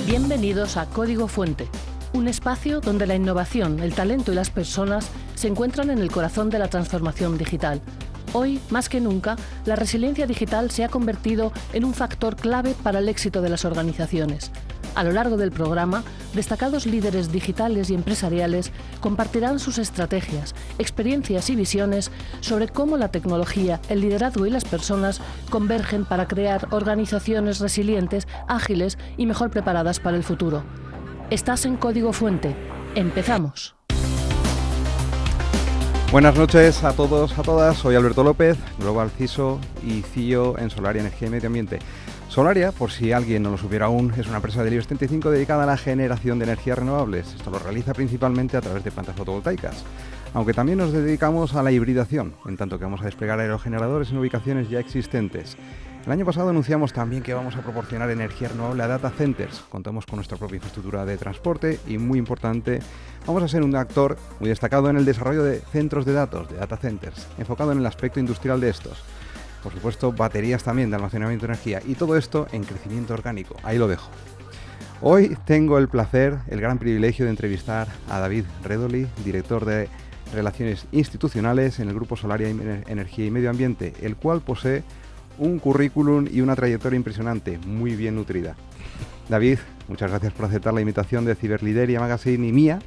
Bienvenidos a Código Fuente, un espacio donde la innovación, el talento y las personas se encuentran en el corazón de la transformación digital. Hoy, más que nunca, la resiliencia digital se ha convertido en un factor clave para el éxito de las organizaciones. A lo largo del programa, destacados líderes digitales y empresariales compartirán sus estrategias, experiencias y visiones sobre cómo la tecnología, el liderazgo y las personas convergen para crear organizaciones resilientes, ágiles y mejor preparadas para el futuro. Estás en Código Fuente. ¡Empezamos! Buenas noches a todos, a todas. Soy Alberto López, Global CISO y CEO en Solaria Energía y Medio Ambiente. Solaria, por si alguien no lo supiera aún, es una empresa del IBEX 35 dedicada a la generación de energías renovables. Esto lo realiza principalmente a través de plantas fotovoltaicas, aunque también nos dedicamos a la hibridación, en tanto que vamos a desplegar aerogeneradores en ubicaciones ya existentes. El año pasado anunciamos también que vamos a proporcionar energía renovable a data centers. Contamos con nuestra propia infraestructura de transporte y, muy importante, vamos a ser un actor muy destacado en el desarrollo de centros de datos, de data centers, enfocado en el aspecto industrial de estos. Por supuesto, baterías también de almacenamiento de energía y todo esto en crecimiento orgánico. Ahí lo dejo. Hoy tengo el placer, el gran privilegio de entrevistar a David Redoli, director de Relaciones Institucionales en el Grupo Solaria Energía y Medio Ambiente, el cual posee un currículum y una trayectoria impresionante, muy bien nutrida. David, muchas gracias por aceptar la invitación de Ciberlideria Magazine y mía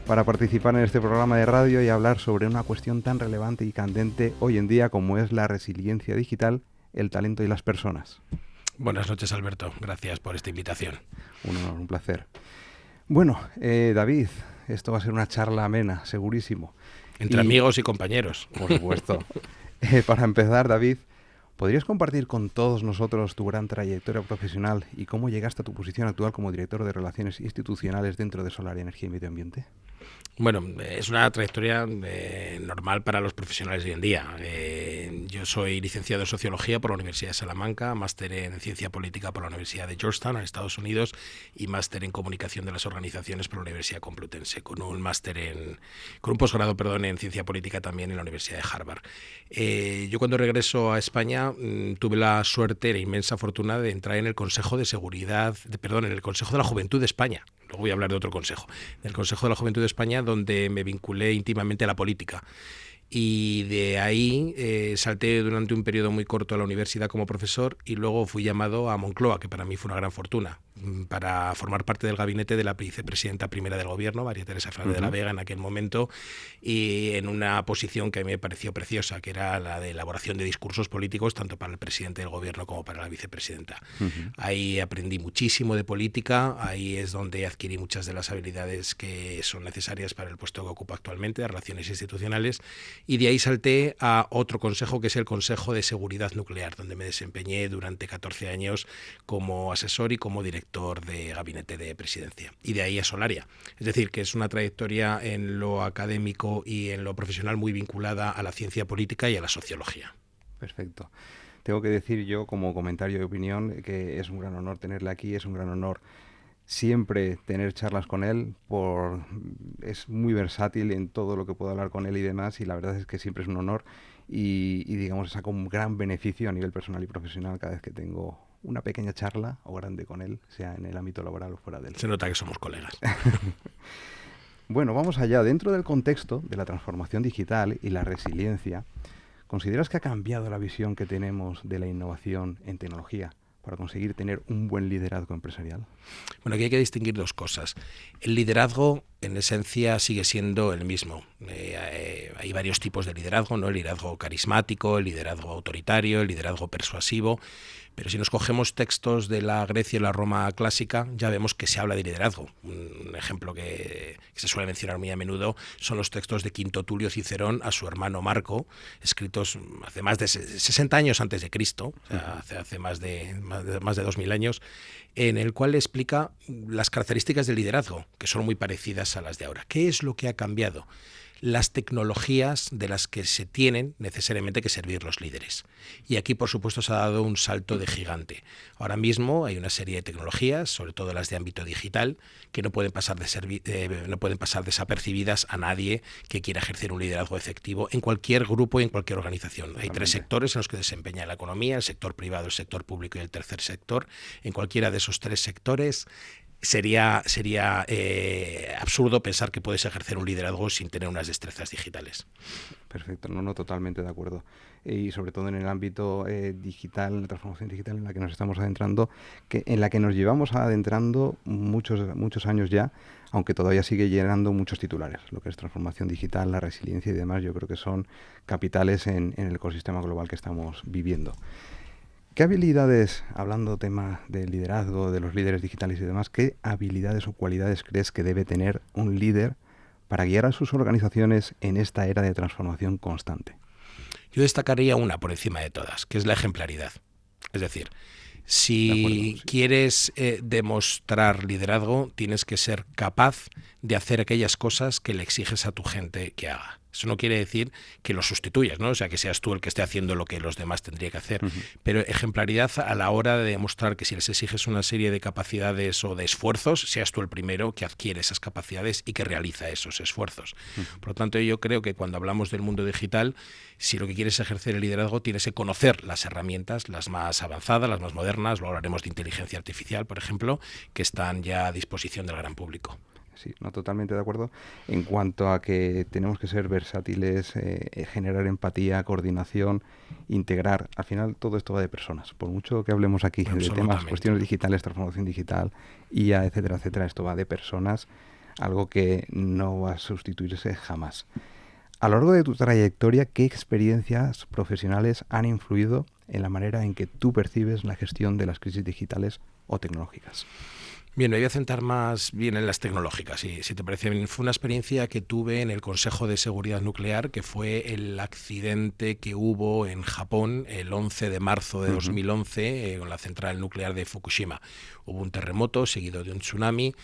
para participar en este programa de radio y hablar sobre una cuestión tan relevante y candente hoy en día como es la resiliencia digital, el talento y las personas. Buenas noches, Alberto. Gracias por esta invitación. Un honor, un placer. Bueno, David, esto va a ser una charla amena, segurísimo. Entre amigos y compañeros. Por supuesto. Para empezar, David, ¿podrías compartir con todos nosotros tu gran trayectoria profesional y cómo llegaste a tu posición actual como director de Relaciones Institucionales dentro de Solaria Energía y Medio Ambiente? Bueno, es una trayectoria normal para los profesionales de hoy en día. Yo soy licenciado en Sociología por la Universidad de Salamanca, máster en Ciencia Política por la Universidad de Georgetown, en Estados Unidos, y máster en Comunicación de las Organizaciones por la Universidad Complutense, con un posgrado en Ciencia Política también en la Universidad de Harvard. Yo cuando regreso a España tuve la suerte, la inmensa fortuna de entrar en el Consejo de en el Consejo de la Juventud de España. Luego voy a hablar de otro consejo, del Consejo de la Juventud de España, donde me vinculé íntimamente a la política. Y de ahí salté durante un periodo muy corto a la universidad como profesor y luego fui llamado a Moncloa, que para mí fue una gran fortuna, para formar parte del gabinete de la vicepresidenta primera del gobierno, María Teresa Fernández de la Vega, en aquel momento, y en una posición que a mí me pareció preciosa, que era la de elaboración de discursos políticos, tanto para el presidente del gobierno como para la vicepresidenta. Ahí aprendí muchísimo de política, ahí es donde adquirí muchas de las habilidades que son necesarias para el puesto que ocupo actualmente, de Relaciones Institucionales, y de ahí salté a otro consejo, que es el Consejo de Seguridad Nuclear, donde me desempeñé durante 14 años como asesor y como director de gabinete de presidencia. Y de ahí a Solaria. Es decir, que es una trayectoria en lo académico y en lo profesional muy vinculada a la ciencia política y a la sociología. Perfecto. Tengo que decir yo, como comentario de opinión, que es un gran honor tenerle aquí, es un gran honor siempre tener charlas con él, es muy versátil en todo lo que puedo hablar con él y demás, y la verdad es que siempre es un honor y digamos, saco un gran beneficio a nivel personal y profesional cada vez que tengo una pequeña charla o grande con él, sea en el ámbito laboral o fuera de él. Se nota que somos colegas. Bueno, vamos allá. Dentro del contexto de la transformación digital y la resiliencia, ¿consideras que ha cambiado la visión que tenemos de la innovación en tecnología para conseguir tener un buen liderazgo empresarial? Bueno, aquí hay que distinguir dos cosas. El liderazgo, en esencia, sigue siendo el mismo. Hay varios tipos de liderazgo, ¿no? El liderazgo carismático, el liderazgo autoritario, el liderazgo persuasivo. Pero si nos cogemos textos de la Grecia y la Roma clásica, ya vemos que se habla de liderazgo. Un ejemplo que se suele mencionar muy a menudo son los textos de Quinto Tulio Cicerón a su hermano Marco, escritos hace más de 60 años antes de Cristo, o sea, hace más de 2000 años, en el cual explica las características del liderazgo, que son muy parecidas a las de ahora. ¿Qué es lo que ha cambiado? las tecnologías de las que se tienen necesariamente que servir los líderes. Y aquí, por supuesto, se ha dado un salto de gigante. Ahora mismo hay una serie de tecnologías, sobre todo las de ámbito digital, que no pueden pasar desapercibidas a nadie que quiera ejercer un liderazgo efectivo en cualquier grupo y en cualquier organización. Hay 3 sectores en los que desempeña la economía: el sector privado, el sector público y el tercer sector. En cualquiera de esos 3 sectores sería absurdo pensar que puedes ejercer un liderazgo sin tener unas destrezas digitales. Perfecto, no, totalmente de acuerdo. Y sobre todo en el ámbito digital, la transformación digital en la que nos estamos adentrando, en la que nos llevamos adentrando muchos años ya, aunque todavía sigue llenando muchos titulares. Lo que es transformación digital, la resiliencia y demás, yo creo que son capitales en el ecosistema global que estamos viviendo. ¿Qué habilidades, hablando tema del liderazgo, de los líderes digitales y demás, qué habilidades o cualidades crees que debe tener un líder para guiar a sus organizaciones en esta era de transformación constante? Yo destacaría una por encima de todas, que es la ejemplaridad. Es decir, si quieres demostrar liderazgo, tienes que ser capaz de hacer aquellas cosas que le exiges a tu gente que haga. Eso no quiere decir que lo sustituyas, ¿no? O sea, que seas tú el que esté haciendo lo que los demás tendrían que hacer. Pero ejemplaridad a la hora de demostrar que si les exiges una serie de capacidades o de esfuerzos, seas tú el primero que adquiere esas capacidades y que realiza esos esfuerzos. Por lo tanto, yo creo que cuando hablamos del mundo digital, si lo que quieres es ejercer el liderazgo, tienes que conocer las herramientas, las más avanzadas, las más modernas. Luego hablaremos de inteligencia artificial, por ejemplo, que están ya a disposición del gran público. Sí, no, totalmente de acuerdo. En cuanto a que tenemos que ser versátiles, generar empatía, coordinación, integrar. Al final todo esto va de personas. Por mucho que hablemos aquí de temas, cuestiones digitales, transformación digital, IA, etcétera, etcétera, esto va de personas, algo que no va a sustituirse jamás. A lo largo de tu trayectoria, ¿qué experiencias profesionales han influido en la manera en que tú percibes la gestión de las crisis digitales o tecnológicas? Bien, me voy a centrar más bien en las tecnológicas, si te parece bien. Fue una experiencia que tuve en el Consejo de Seguridad Nuclear, que fue el accidente que hubo en Japón el 11 de marzo de 2011 con la central nuclear de Fukushima. Hubo un terremoto seguido de un tsunami.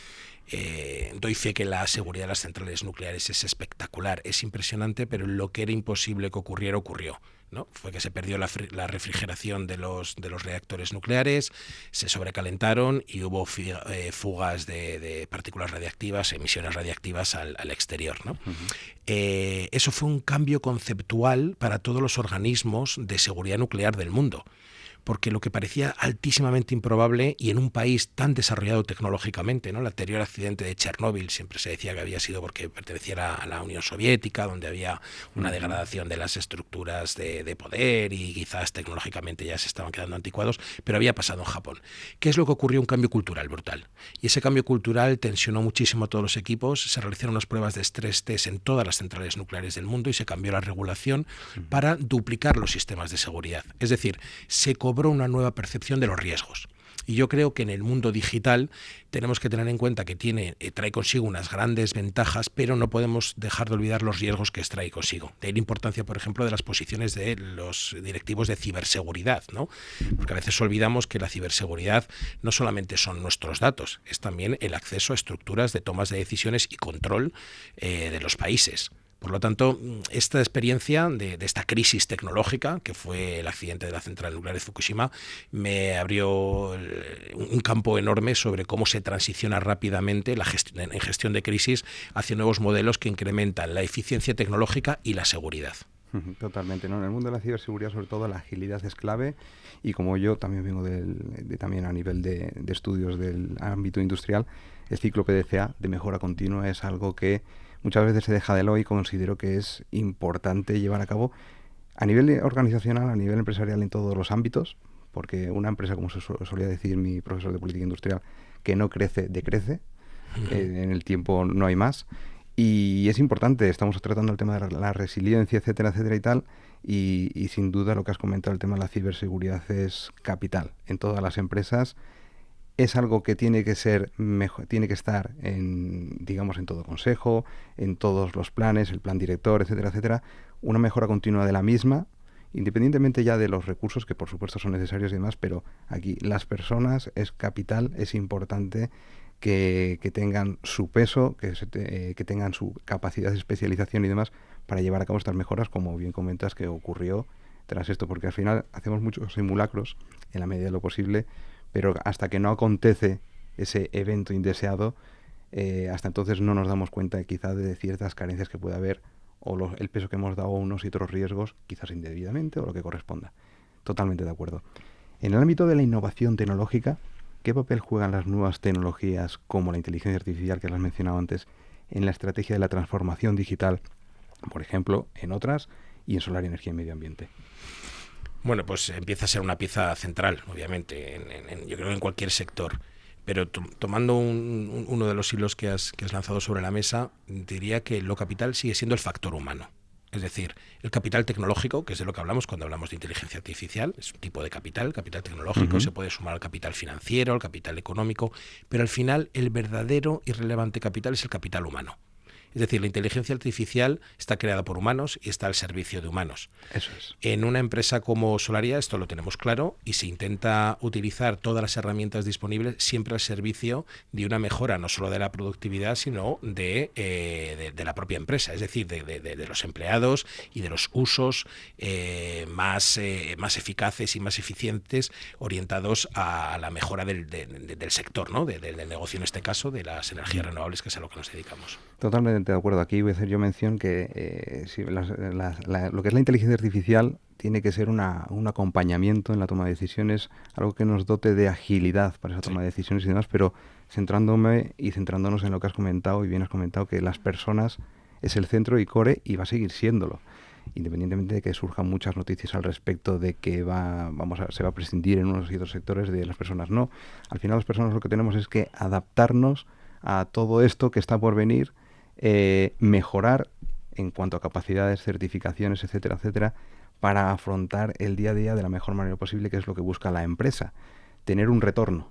Doy fe que la seguridad de las centrales nucleares es espectacular, es impresionante, pero lo que era imposible que ocurriera, ocurrió, ¿no? Fue que se perdió la refrigeración de los reactores nucleares, se sobrecalentaron y hubo fugas de partículas radiactivas, emisiones radiactivas al exterior, ¿no? Eso fue un cambio conceptual para todos los organismos de seguridad nuclear del mundo, porque lo que parecía altísimamente improbable y en un país tan desarrollado tecnológicamente, ¿no? El anterior accidente de Chernóbil siempre se decía que había sido porque perteneciera a la Unión Soviética, donde había una degradación de las estructuras de poder y quizás tecnológicamente ya se estaban quedando anticuados, pero había pasado en Japón. ¿Qué es lo que ocurrió? Un cambio cultural brutal. Y ese cambio cultural tensionó muchísimo a todos los equipos, se realizaron unas pruebas de estrés test en todas las centrales nucleares del mundo y se cambió la regulación para duplicar los sistemas de seguridad. Es decir, se cobró una nueva percepción de los riesgos. Y yo creo que en el mundo digital tenemos que tener en cuenta que trae consigo unas grandes ventajas, pero no podemos dejar de olvidar los riesgos que trae consigo. De ahí la importancia, por ejemplo, de las posiciones de los directivos de ciberseguridad, ¿no? Porque a veces olvidamos que la ciberseguridad no solamente son nuestros datos, es también el acceso a estructuras de tomas de decisiones y control de los países. Por lo tanto, esta experiencia de esta crisis tecnológica, que fue el accidente de la central nuclear de Fukushima, me abrió un campo enorme sobre cómo se transiciona rápidamente en gestión de crisis hacia nuevos modelos que incrementan la eficiencia tecnológica y la seguridad. Totalmente, ¿no? En el mundo de la ciberseguridad, sobre todo, la agilidad es clave, y como yo también vengo también a nivel de estudios del ámbito industrial, el ciclo PDCA de mejora continua es algo que muchas veces se deja de lado y considero que es importante llevar a cabo a nivel organizacional, a nivel empresarial, en todos los ámbitos, porque una empresa, como solía decir mi profesor de política industrial, que no crece, decrece, en el tiempo no hay más, y es importante. Estamos tratando el tema de la resiliencia, etcétera, etcétera y tal, y sin duda lo que has comentado, el tema de la ciberseguridad es capital en todas las empresas. Es algo que tiene que ser mejor, tiene que estar en todo consejo, en todos los planes, el plan director, etcétera, etcétera, una mejora continua de la misma, independientemente ya de los recursos que por supuesto son necesarios y demás, pero aquí las personas es capital, es importante que tengan su peso, que tengan su capacidad de especialización y demás para llevar a cabo estas mejoras, como bien comentas que ocurrió tras esto, porque al final hacemos muchos simulacros en la medida de lo posible, pero hasta que no acontece ese evento indeseado, hasta entonces no nos damos cuenta quizás de ciertas carencias que puede haber o el peso que hemos dado a unos y otros riesgos, quizás indebidamente o lo que corresponda. Totalmente de acuerdo. En el ámbito de la innovación tecnológica, ¿qué papel juegan las nuevas tecnologías como la inteligencia artificial que las has mencionado antes en la estrategia de la transformación digital, por ejemplo, en otras y en Solaria Energía y Medio Ambiente? Bueno, pues empieza a ser una pieza central, obviamente, yo creo que en cualquier sector. Pero tomando uno de los hilos que has lanzado sobre la mesa, diría que lo capital sigue siendo el factor humano. Es decir, el capital tecnológico, que es de lo que hablamos cuando hablamos de inteligencia artificial, es un tipo de capital tecnológico, se puede sumar al capital financiero, al capital económico, pero al final el verdadero y relevante capital es el capital humano. Es decir, la inteligencia artificial está creada por humanos y está al servicio de humanos. Eso es. En una empresa como Solaria esto lo tenemos claro y se intenta utilizar todas las herramientas disponibles siempre al servicio de una mejora no solo de la productividad, sino de la propia empresa, es decir, de los empleados y de los usos más eficaces y más eficientes orientados a la mejora del sector, ¿no? del negocio, en este caso, de las energías renovables, que es a lo que nos dedicamos. Totalmente de acuerdo. Aquí voy a hacer yo mención que lo que es la inteligencia artificial tiene que ser un acompañamiento en la toma de decisiones, algo que nos dote de agilidad para esa toma de decisiones y demás, pero centrándonos en lo que has comentado, y bien has comentado, que las personas es el centro y core y va a seguir siéndolo, independientemente de que surjan muchas noticias al respecto de que se va a prescindir en unos y otros sectores de las personas. No, al final las personas lo que tenemos es que adaptarnos a todo esto que está por venir, mejorar en cuanto a capacidades, certificaciones, etcétera, etcétera, para afrontar el día a día de la mejor manera posible, que es lo que busca la empresa. Tener un retorno.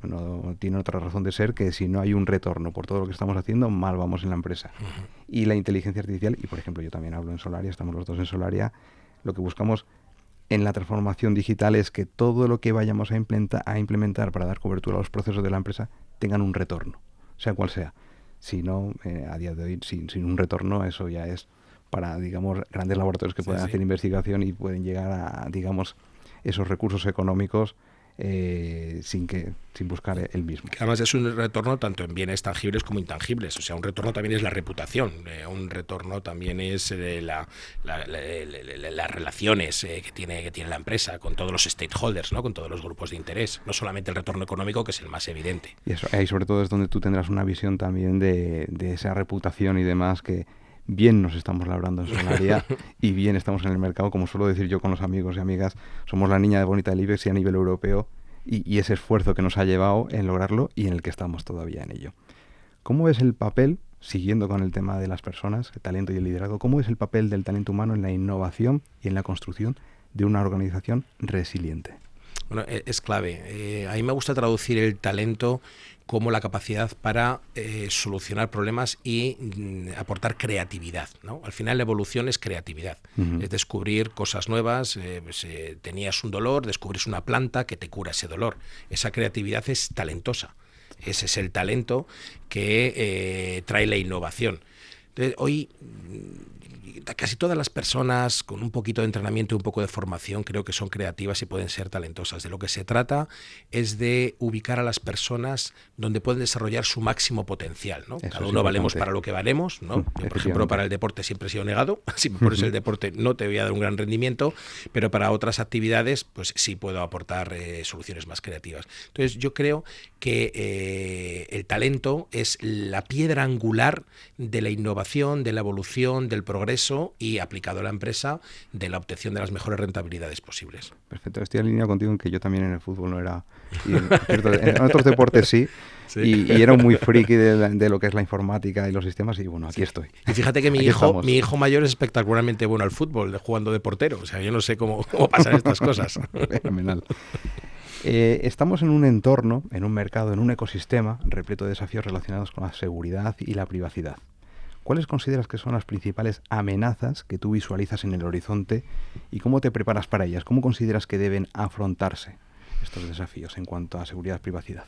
No tiene otra razón de ser que si no hay un retorno por todo lo que estamos haciendo, mal vamos en la empresa. Y la inteligencia artificial, y por ejemplo yo también hablo en Solaria, estamos los dos en Solaria, lo que buscamos en la transformación digital es que todo lo que vayamos a implementar para dar cobertura a los procesos de la empresa tengan un retorno, sea cual sea. Si no, a día de hoy, sin un retorno, eso ya es para, digamos, grandes laboratorios que pueden hacer investigación y pueden llegar a, digamos, esos recursos económicos sin buscar el mismo. Que además es un retorno tanto en bienes tangibles como intangibles. O sea, un retorno también es la reputación, un retorno también es las relaciones que tiene la empresa con todos los stakeholders, ¿no? Con todos los grupos de interés. No solamente el retorno económico, que es el más evidente. Y eso, ahí sobre todo es donde tú tendrás una visión también de esa reputación y demás, que bien nos estamos labrando en Solaria y bien estamos en el mercado, como suelo decir yo con los amigos y amigas, somos la niña bonita del IBEX y a nivel europeo, y ese esfuerzo que nos ha llevado en lograrlo y en el que estamos todavía en ello. ¿Cómo ves el papel, siguiendo con el tema de las personas, el talento y el liderazgo, cómo es el papel del talento humano en la innovación y en la construcción de una organización resiliente? Bueno, es clave. A mí me gusta traducir el talento como la capacidad para solucionar problemas y aportar creatividad, ¿no? Al final la evolución es creatividad, es descubrir cosas nuevas. Tenías un dolor, descubres una planta que te cura ese dolor. Esa creatividad es talentosa. Ese es el talento que trae la innovación. Entonces, hoy casi todas las personas con un poquito de entrenamiento y un poco de formación creo que son creativas y pueden ser talentosas. De lo que se trata es de ubicar a las personas donde pueden desarrollar su máximo potencial, ¿no? Cada uno valemos para lo que valemos, ¿no? Yo, por ejemplo, para el deporte siempre he sido negado. Si me pones el deporte no te voy a dar un gran rendimiento, pero para otras actividades pues sí puedo aportar soluciones más creativas. Entonces yo creo que el talento es la piedra angular de la innovación, de la evolución, del progreso y aplicado a la empresa de la obtención de las mejores rentabilidades posibles. Perfecto, estoy alineado contigo en que yo también en el fútbol no era, y en otros deportes sí. Y era muy friki de lo que es la informática y los sistemas y bueno, aquí estoy. Y fíjate que mi hijo mayor es espectacularmente bueno al fútbol, jugando de portero, o sea, yo no sé cómo pasan estas cosas. Fenomenal. Estamos en un entorno, en un mercado, en un ecosistema repleto de desafíos relacionados con la seguridad y la privacidad. ¿Cuáles consideras que son las principales amenazas que tú visualizas en el horizonte y cómo te preparas para ellas? ¿Cómo consideras que deben afrontarse estos desafíos en cuanto a seguridad y privacidad?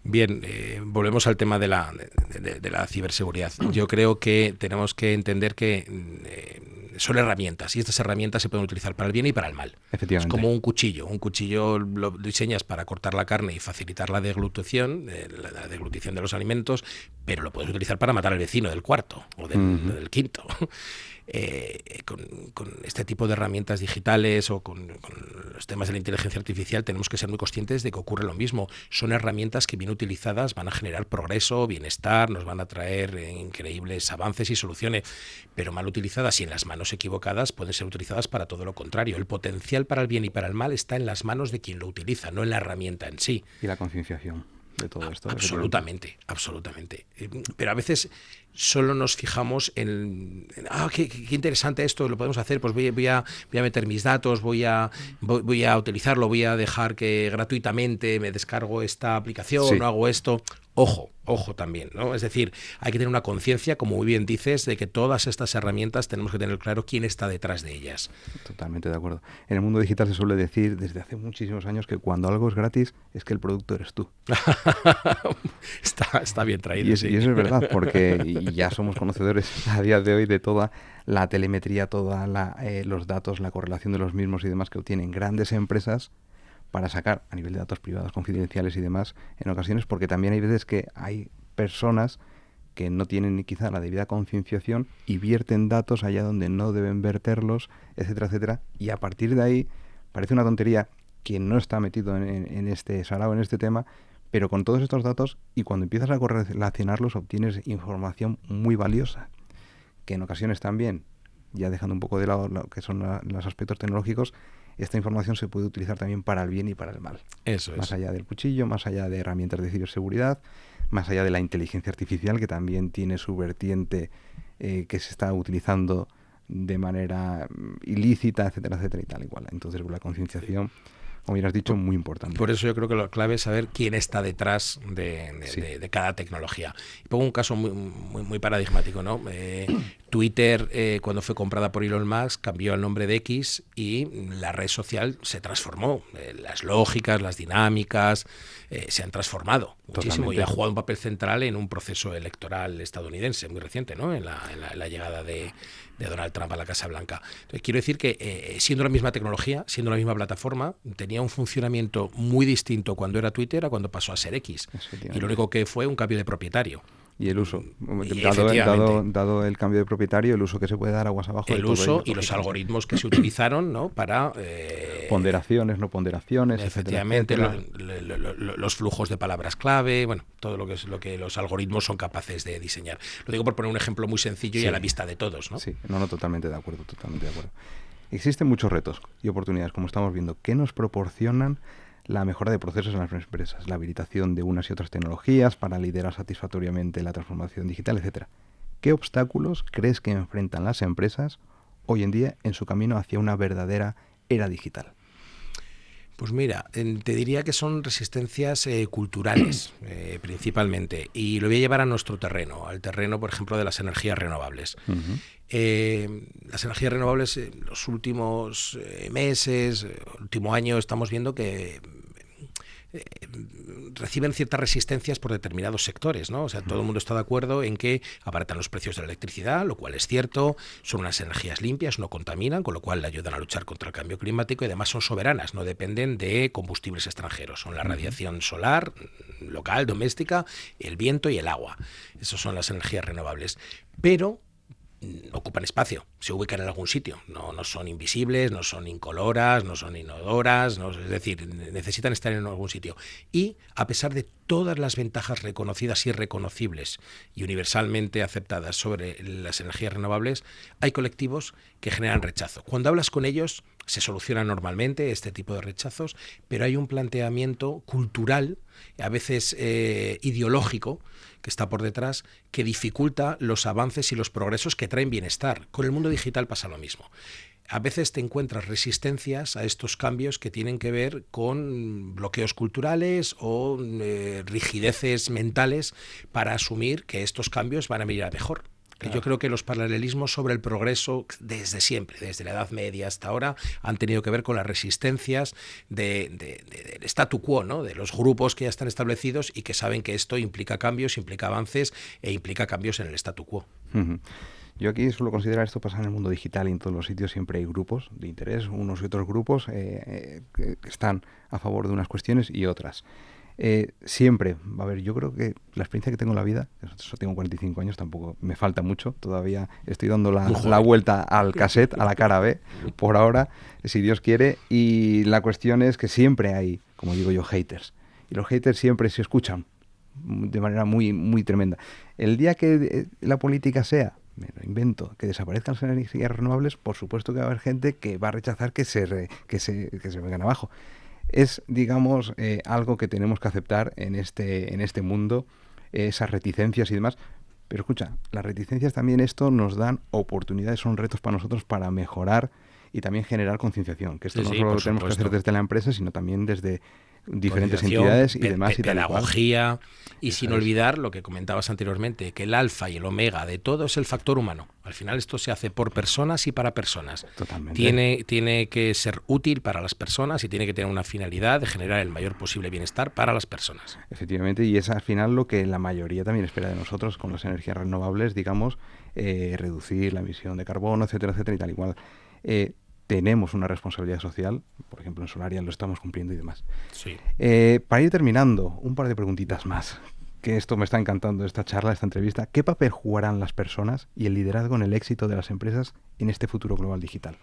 Bien, volvemos al tema de la ciberseguridad. Yo creo que tenemos que entender que son herramientas y estas herramientas se pueden utilizar para el bien y para el mal. Efectivamente. Es como un cuchillo. Un cuchillo lo diseñas para cortar la carne y facilitar la deglutición de los alimentos, pero lo puedes utilizar para matar al vecino del cuarto o del quinto. Con este tipo de herramientas digitales o con los temas de la inteligencia artificial tenemos que ser muy conscientes de que ocurre lo mismo. Son herramientas que bien utilizadas van a generar progreso, bienestar, nos van a traer increíbles avances y soluciones, pero mal utilizadas y en las manos equivocadas pueden ser utilizadas para todo lo contrario. El potencial para el bien y para el mal está en las manos de quien lo utiliza, no en la herramienta en sí. Y la concienciación de todo esto. Absolutamente. Pero a veces solo nos fijamos en qué interesante esto, lo podemos hacer, pues voy a meter mis datos, voy a utilizarlo, voy a dejar que gratuitamente me descargo esta aplicación, no hago esto. Ojo también, ¿no? Es decir, hay que tener una conciencia, como muy bien dices, de que todas estas herramientas tenemos que tener claro quién está detrás de ellas. Totalmente de acuerdo. En el mundo digital se suele decir desde hace muchísimos años que cuando algo es gratis es que el producto eres tú. Está bien traído. Y eso es verdad, porque ya somos conocedores a día de hoy de toda la telemetría, todos los datos, la correlación de los mismos y demás que obtienen grandes empresas para sacar a nivel de datos privados, confidenciales y demás, en ocasiones, porque también hay veces que hay personas que no tienen ni quizá la debida concienciación y vierten datos allá donde no deben verterlos, etcétera, etcétera, y a partir de ahí parece una tontería quien no está metido en este sarao, en este tema, pero con todos estos datos y cuando empiezas a correlacionarlos obtienes información muy valiosa, que en ocasiones también, ya dejando un poco de lado lo que son los aspectos tecnológicos, esta información se puede utilizar también para el bien y para el mal. Eso es. Más allá del cuchillo, más allá de herramientas de ciberseguridad, más allá de la inteligencia artificial, que también tiene su vertiente que se está utilizando de manera ilícita, etcétera, etcétera y tal igual. Entonces, la concienciación, como bien has dicho, muy importante. Por eso yo creo que lo clave es saber quién está detrás de cada tecnología. Y pongo un caso muy paradigmático, ¿no? Twitter, cuando fue comprada por Elon Musk, cambió el nombre de X y la red social se transformó. Las lógicas, las dinámicas se han transformado muchísimo. Totalmente. Y ha jugado un papel central en un proceso electoral estadounidense muy reciente, ¿no? En la llegada de Donald Trump a la Casa Blanca. Entonces, quiero decir que siendo la misma tecnología, siendo la misma plataforma, tenía un funcionamiento muy distinto cuando era Twitter a cuando pasó a ser X. Y lo único que fue un cambio de propietario. Y el uso, Efectivamente. dado el cambio de propietario, el uso que se puede dar aguas abajo. El uso y los algoritmos que se utilizaron, ¿no? Para... ponderaciones, no ponderaciones, efectivamente, etcétera. los flujos de palabras clave, bueno, todo lo que los algoritmos son capaces de diseñar. Lo digo por poner un ejemplo muy sencillo y a la vista de todos, ¿no? Sí, totalmente de acuerdo, totalmente de acuerdo. Existen muchos retos y oportunidades, como estamos viendo, que nos proporcionan la mejora de procesos en las empresas, la habilitación de unas y otras tecnologías para liderar satisfactoriamente la transformación digital, etcétera. ¿Qué obstáculos crees que enfrentan las empresas hoy en día en su camino hacia una verdadera era digital? Pues mira, te diría que son resistencias culturales principalmente, y lo voy a llevar a nuestro terreno, al terreno, por ejemplo, de las energías renovables. Las energías renovables, en los últimos meses, último año, estamos viendo que reciben ciertas resistencias por determinados sectores, ¿no? O sea, todo el mundo está de acuerdo en que abaratan los precios de la electricidad, lo cual es cierto, son unas energías limpias, no contaminan, con lo cual le ayudan a luchar contra el cambio climático y además son soberanas, no dependen de combustibles extranjeros, son la radiación solar, local, doméstica, el viento y el agua. Esas son las energías renovables. Pero ocupan espacio, se ubican en algún sitio, no son invisibles, no son incoloras, no son inodoras, es decir, necesitan estar en algún sitio. Y a pesar de todas las ventajas reconocidas y reconocibles y universalmente aceptadas sobre las energías renovables, hay colectivos que generan rechazo. Cuando hablas con ellos se soluciona normalmente este tipo de rechazos, pero hay un planteamiento cultural, a veces ideológico, que está por detrás, que dificulta los avances y los progresos que traen bienestar. Con el mundo digital pasa lo mismo. A veces te encuentras resistencias a estos cambios que tienen que ver con bloqueos culturales o rigideces mentales para asumir que estos cambios van a venir a mejor. Claro. Yo creo que los paralelismos sobre el progreso desde siempre, desde la Edad Media hasta ahora, han tenido que ver con las resistencias del statu quo, ¿no? De los grupos que ya están establecidos y que saben que esto implica cambios, implica avances e implica cambios en el statu quo. Yo aquí suelo considerar esto pasa en el mundo digital y en todos los sitios siempre hay grupos de interés, unos y otros grupos que están a favor de unas cuestiones y otras. Siempre va a haber, yo creo que la experiencia que tengo en la vida, yo tengo 45 años, tampoco me falta mucho, todavía estoy dando la vuelta al cassette, a la cara B, por ahora, si Dios quiere, y la cuestión es que siempre hay, como digo yo, haters, y los haters siempre se escuchan de manera muy, muy tremenda. El día que la política sea, me lo invento, que desaparezcan las energías renovables, por supuesto que va a haber gente que va a rechazar que se vengan abajo. Es, digamos, algo que tenemos que aceptar en este mundo, esas reticencias y demás. Pero escucha, las reticencias también esto nos dan oportunidades, son retos para nosotros para mejorar y también generar concienciación. Que esto no solo lo tenemos que hacer desde la empresa, sino también desde diferentes entidades y demás. Y pedagogía, y sin olvidar lo que comentabas anteriormente, que el alfa y el omega de todo es el factor humano. Al final esto se hace por personas y para personas. Totalmente. Tiene que ser útil para las personas y tiene que tener una finalidad de generar el mayor posible bienestar para las personas. Efectivamente, y es al final lo que la mayoría también espera de nosotros con las energías renovables, digamos, reducir la emisión de carbono, etcétera, etcétera, y tal igual. Tenemos una responsabilidad social, por ejemplo en Solaria lo estamos cumpliendo y demás. Sí. Para ir terminando, un par de preguntitas más, que esto me está encantando, esta charla, esta entrevista. ¿Qué papel jugarán las personas y el liderazgo en el éxito de las empresas en este futuro global digital?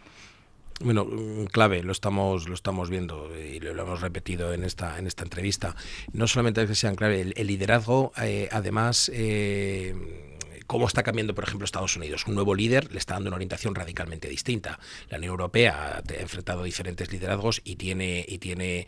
Bueno, clave, lo estamos viendo y lo hemos repetido en esta entrevista. No solamente es que sean clave, el liderazgo, además, cómo está cambiando, por ejemplo, Estados Unidos. Un nuevo líder le está dando una orientación radicalmente distinta. La Unión Europea ha enfrentado diferentes liderazgos y tiene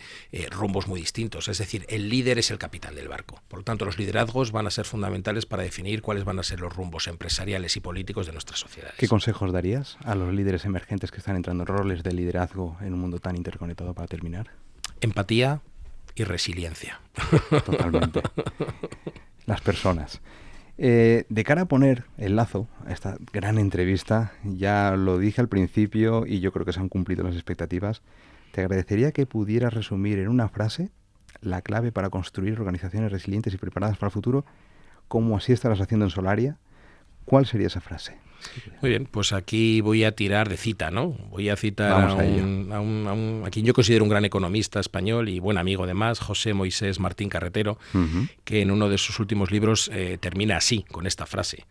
rumbos muy distintos. Es decir, el líder es el capitán del barco. Por lo tanto, los liderazgos van a ser fundamentales para definir cuáles van a ser los rumbos empresariales y políticos de nuestras sociedades. ¿Qué consejos darías a los líderes emergentes que están entrando en roles de liderazgo en un mundo tan interconectado para terminar? Empatía y resiliencia. Totalmente. Las personas. De cara a poner el lazo a esta gran entrevista, ya lo dije al principio y yo creo que se han cumplido las expectativas, te agradecería que pudieras resumir en una frase la clave para construir organizaciones resilientes y preparadas para el futuro, como así estarás haciendo en Solaria. ¿Cuál sería esa frase? Muy bien, pues aquí voy a tirar de cita, ¿no? Voy a citar a quien yo considero un gran economista español y buen amigo además, José Moisés Martín Carretero, que en uno de sus últimos libros termina así, con esta frase.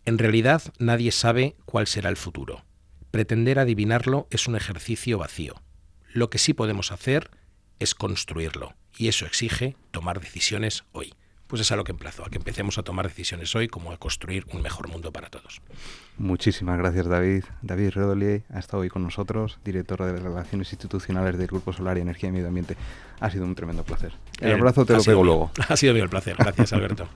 En realidad nadie sabe cuál será el futuro. Pretender adivinarlo es un ejercicio vacío. Lo que sí podemos hacer es construirlo y eso exige tomar decisiones hoy. Pues es a lo que emplazo, a que empecemos a tomar decisiones hoy como a construir un mejor mundo para todos. Muchísimas gracias, David. David Redolier ha estado hoy con nosotros, director de Relaciones Institucionales del Grupo Solaria, Energía y Medio Ambiente. Ha sido un tremendo placer. El abrazo te lo pego luego. Ha sido mío el placer. Gracias, Alberto.